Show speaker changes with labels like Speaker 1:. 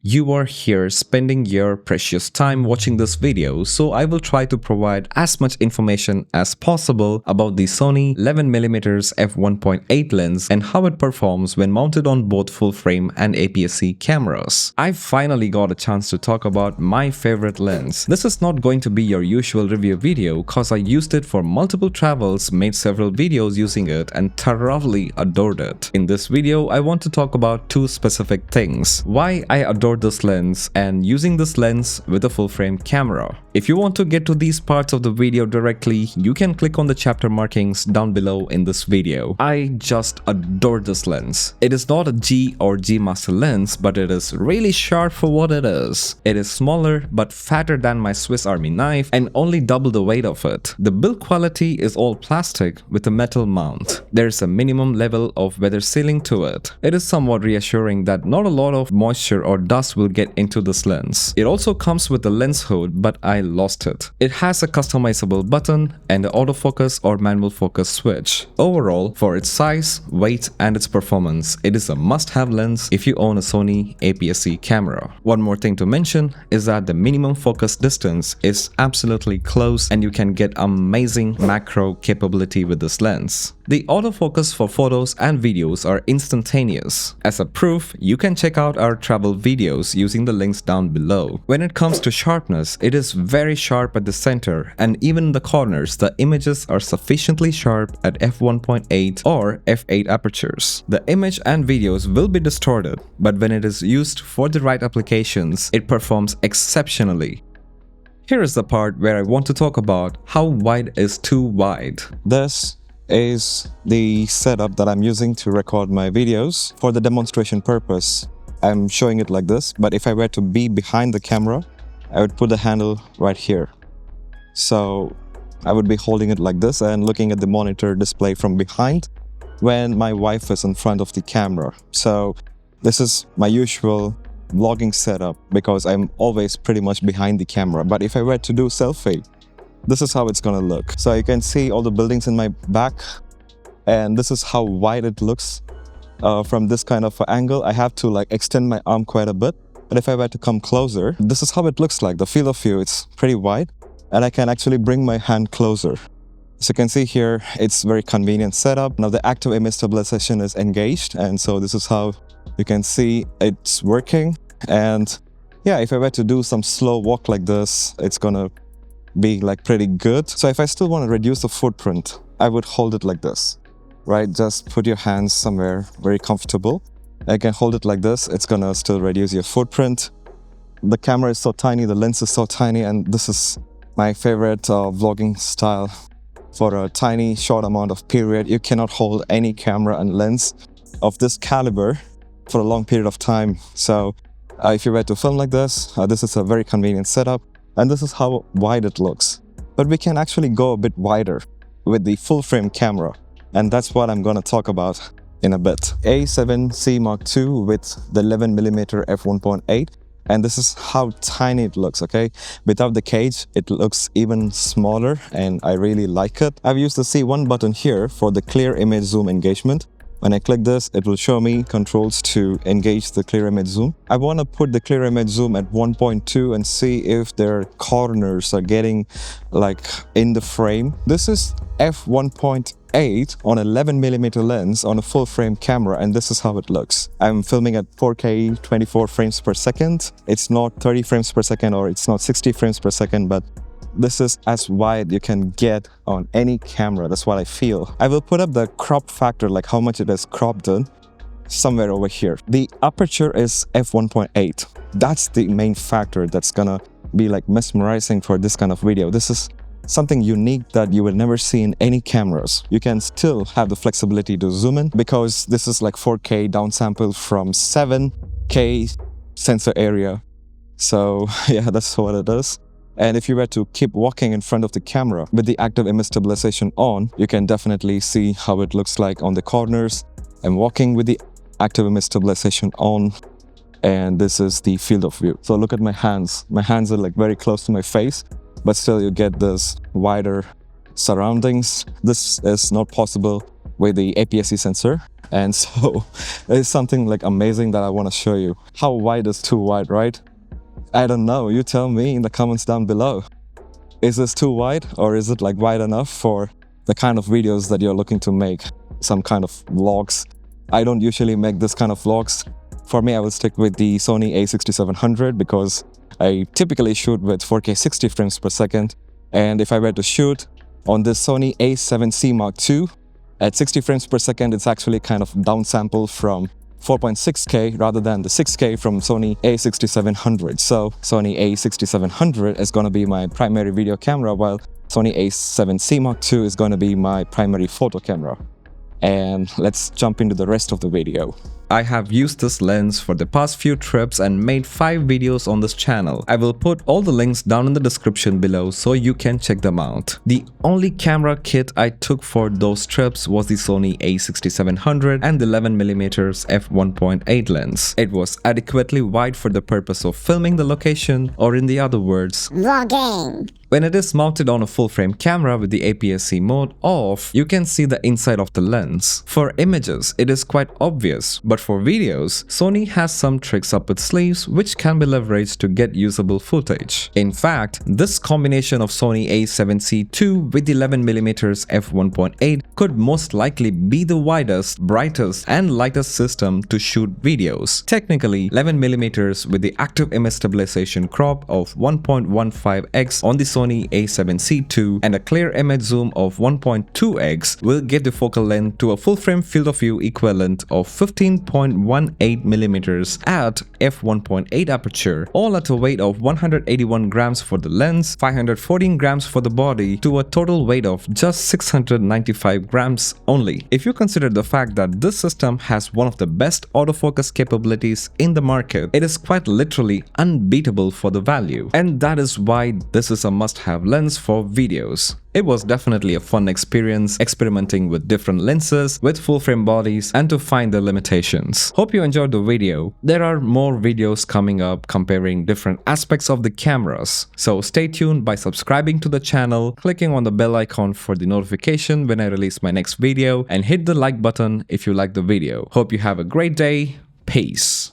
Speaker 1: You are here spending your precious time watching this video, so I will try to provide as much information as possible about the Sony 11mm f1.8 lens and how it performs when mounted on both full frame and APS C cameras. I finally got a chance to talk about my favorite lens. This is not going to be your usual review video cause I used it for multiple travels, made several videos using it and thoroughly adored it. In this video, I want to talk about two specific things: why I adore this lens and using this lens with a full frame camera. If you want to get to these parts of the video directly, you can click on the chapter markings down below in this video. I just adore this lens. It is not a G or G Master lens, but it is really sharp for what it is. It is smaller but fatter than my Swiss Army knife and only double the weight of it. The build quality is all plastic with a metal mount. There is a minimum level of weather sealing to it. It is somewhat reassuring that not a lot of moisture or dust will get into this lens. It also comes with a lens hood, but I lost it. It has a customizable button and an autofocus or manual focus switch. Overall, for its size, weight and its performance, it is a must-have lens if you own a Sony APS C camera. One more thing to mention is that the minimum focus distance is absolutely close and you can get amazing macro capability with this lens. The autofocus for photos and videos are instantaneous. As a proof, you can check out our travel videos using the links down below. When it comes to sharpness, it is very sharp at the center, and even in the corners, the images are sufficiently sharp at f1.8 or f8 apertures. The image and videos will be distorted, but when it is used for the right applications, it performs exceptionally. Here is the part where I want to talk about how wide is too wide.
Speaker 2: This is the setup that I'm using to record my videos. For the demonstration purpose, I'm showing it like this, but if I were to be behind the camera, I would put the handle right here. So I would be holding it like this and looking at the monitor display from behind when my wife is in front of the camera. So this is my usual vlogging setup because I'm always pretty much behind the camera. But if I were to do selfie, this is how it's gonna look. So you can see all the buildings in my back, and this is how wide it looks from this kind of angle. I have to like extend my arm quite a bit, but if I were to come closer, this is how it looks like. The field of view, it's pretty wide, and I can actually bring my hand closer. As you can see here, it's very convenient setup. Now the active image stabilization is engaged, and so this is how you can see it's working. And yeah, if I were to do some slow walk like this, it's gonna be like pretty good. So if I still want to reduce the footprint, I would hold it like this, right? Just put your hands somewhere very comfortable. I can hold it like this. It's gonna still reduce your footprint. The camera is so tiny, the lens is so tiny, and this is my favorite vlogging style. For a tiny short amount of period, you cannot hold any camera and lens of this caliber for a long period of time. So if you were to film like this, this is a very convenient setup. And this is how wide it looks. But we can actually go a bit wider with the full frame camera. And that's what I'm gonna talk about in a bit. A7Cii Mark II with the 11mm f1.8. And this is how tiny it looks, okay? Without the cage, it looks even smaller and I really like it. I've used the C1 button here for the clear image zoom engagement. When I click this, it will show me controls to engage the clear image zoom. I want to put the clear image zoom at 1.2 and see if their corners are getting like in the frame. This is f1.8 on 11mm lens on a full frame camera, and this is how it looks. I'm filming at 4K 24 frames per second. It's not 30 frames per second or it's not 60 frames per second, but this is as wide you can get on any camera. That's what I feel. I will put up the crop factor, like how much it is cropped in, somewhere over here. The aperture is f1.8. That's the main factor that's gonna be like mesmerizing for this kind of video. This is something unique that you will never see in any cameras. You can still have the flexibility to zoom in because this is like 4K downsample from 7K sensor area. So yeah, that's what it is. And if you were to keep walking in front of the camera with the active image stabilization on, you can definitely see how it looks like on the corners. I'm walking with the active image stabilization on, and this is the field of view. So look at my hands. My hands are like very close to my face, but still you get this wider surroundings. This is not possible with the APS C sensor. And so it's something like amazing that I want to show you. How wide is too wide, right? I don't know. You tell me in the comments down below. Is this too wide, or is it like wide enough for the kind of videos that you're looking to make? Some kind of vlogs. I don't usually make this kind of vlogs. For me, I will stick with the Sony A6700 because I typically shoot with 4K 60 frames per second. And if I were to shoot on this Sony A7Cii Mark II at 60 frames per second, it's actually kind of downsampled from 4.6K rather than the 6K from Sony A6700. So Sony A6700 is going to be my primary video camera, while Sony A7Cii Mark II is going to be my primary photo camera. And let's jump into the rest of the video.
Speaker 1: I have used this lens for the past few trips and made 5 videos on this channel. I will put all the links down in the description below so you can check them out. The only camera kit I took for those trips was the Sony A6700 and the 11mm f1.8 lens. It was adequately wide for the purpose of filming the location, or in the other words,
Speaker 3: vlogging.
Speaker 1: When it is mounted on a full-frame camera with the APS C mode off, you can see the inside of the lens. For images, it is quite obvious, but for videos, Sony has some tricks up its sleeves which can be leveraged to get usable footage. In fact, this combination of Sony A7Cii II with the 11mm f1.8 could most likely be the widest, brightest and lightest system to shoot videos. Technically, 11mm with the active image stabilization crop of 1.15x on the Sony A7Cii II and a clear image zoom of 1.2x will give the focal length to a full-frame field of view equivalent of 15.18mm at f1.8 aperture, all at a weight of 181 grams for the lens, 514 grams for the body, to a total weight of just 695 grams only. If you consider the fact that this system has one of the best autofocus capabilities in the market, it is quite literally unbeatable for the value. And that is why this is a must-have lens for videos. It was definitely a fun experience experimenting with different lenses with full-frame bodies and to find the limitations. Hope you enjoyed the video. There are more videos coming up comparing different aspects of the cameras. So stay tuned by subscribing to the channel, clicking on the bell icon for the notification when I release my next video, and hit the like button if you like the video. Hope you have a great day. Peace.